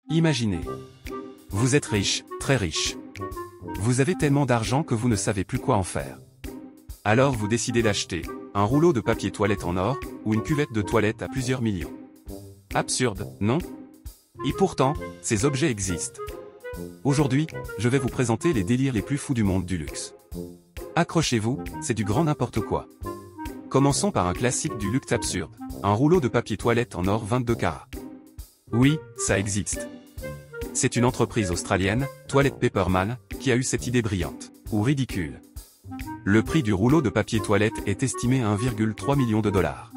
Imaginez. Vous êtes riche, très riche. Vous avez tellement d'argent que vous ne savez plus quoi en faire. Alors vous décidez d'acheter un rouleau de papier toilette en or, ou une cuvette de toilette à plusieurs millions. Absurde, non? Et pourtant, ces objets existent. Aujourd'hui, je vais vous présenter les délires les plus fous du monde du luxe. Accrochez-vous, c'est du grand n'importe quoi. Commençons par un classique du luxe absurde, un rouleau de papier toilette en or 22 carats. Oui, ça existe. C'est une entreprise australienne, Toilet Paper Man, qui a eu cette idée brillante, ou ridicule. Le prix du rouleau de papier toilette est estimé à 1,3 million de dollars.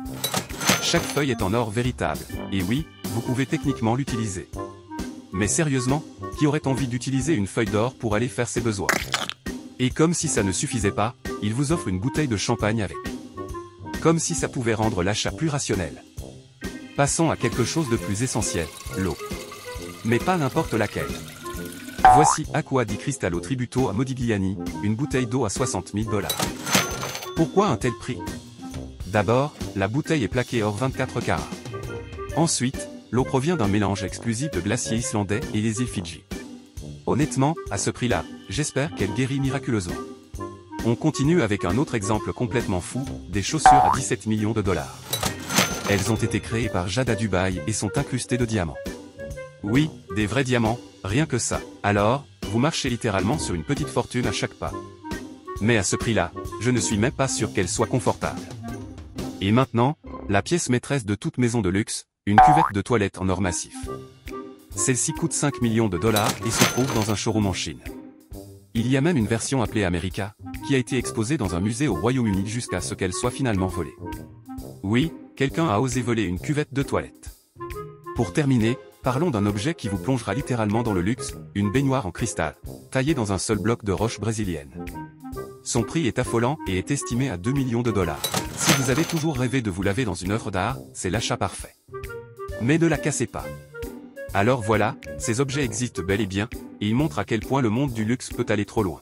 Chaque feuille est en or véritable, et oui, vous pouvez techniquement l'utiliser. Mais sérieusement, qui aurait envie d'utiliser une feuille d'or pour aller faire ses besoins? Et comme si ça ne suffisait pas, il vous offre une bouteille de champagne avec. Comme si ça pouvait rendre l'achat plus rationnel. Passons à quelque chose de plus essentiel, l'eau. Mais pas n'importe laquelle. Voici Acqua di Cristallo Tributo a Modigliani, une bouteille d'eau à 60 000 $. Pourquoi un tel prix? D'abord, la bouteille est plaquée or 24 carats. Ensuite, l'eau provient d'un mélange exclusif de glaciers islandais et les îles Fidji. Honnêtement, à ce prix-là, j'espère qu'elle guérit miraculeusement. On continue avec un autre exemple complètement fou, des chaussures à 17 millions de $. Elles ont été créées par Jade à Dubaï et sont incrustées de diamants. Oui, des vrais diamants, rien que ça. Alors, vous marchez littéralement sur une petite fortune à chaque pas. Mais à ce prix-là, je ne suis même pas sûr qu'elle soit confortable. Et maintenant, la pièce maîtresse de toute maison de luxe, une cuvette de toilette en or massif. Celle-ci coûte 5 millions de dollars et se trouve dans un showroom en Chine. Il y a même une version appelée America, qui a été exposée dans un musée au Royaume-Uni jusqu'à ce qu'elle soit finalement volée. Oui, quelqu'un a osé voler une cuvette de toilette. Pour terminer, parlons d'un objet qui vous plongera littéralement dans le luxe, une baignoire en cristal, taillée dans un seul bloc de roche brésilienne. Son prix est affolant et est estimé à 2 millions de dollars. Si vous avez toujours rêvé de vous laver dans une œuvre d'art, c'est l'achat parfait. Mais ne la cassez pas. Alors voilà, ces objets existent bel et bien, et ils montrent à quel point le monde du luxe peut aller trop loin.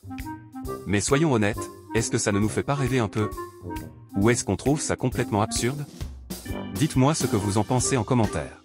Mais soyons honnêtes, est-ce que ça ne nous fait pas rêver un peu? Ou est-ce qu'on trouve ça complètement absurde? Dites-moi ce que vous en pensez en commentaire.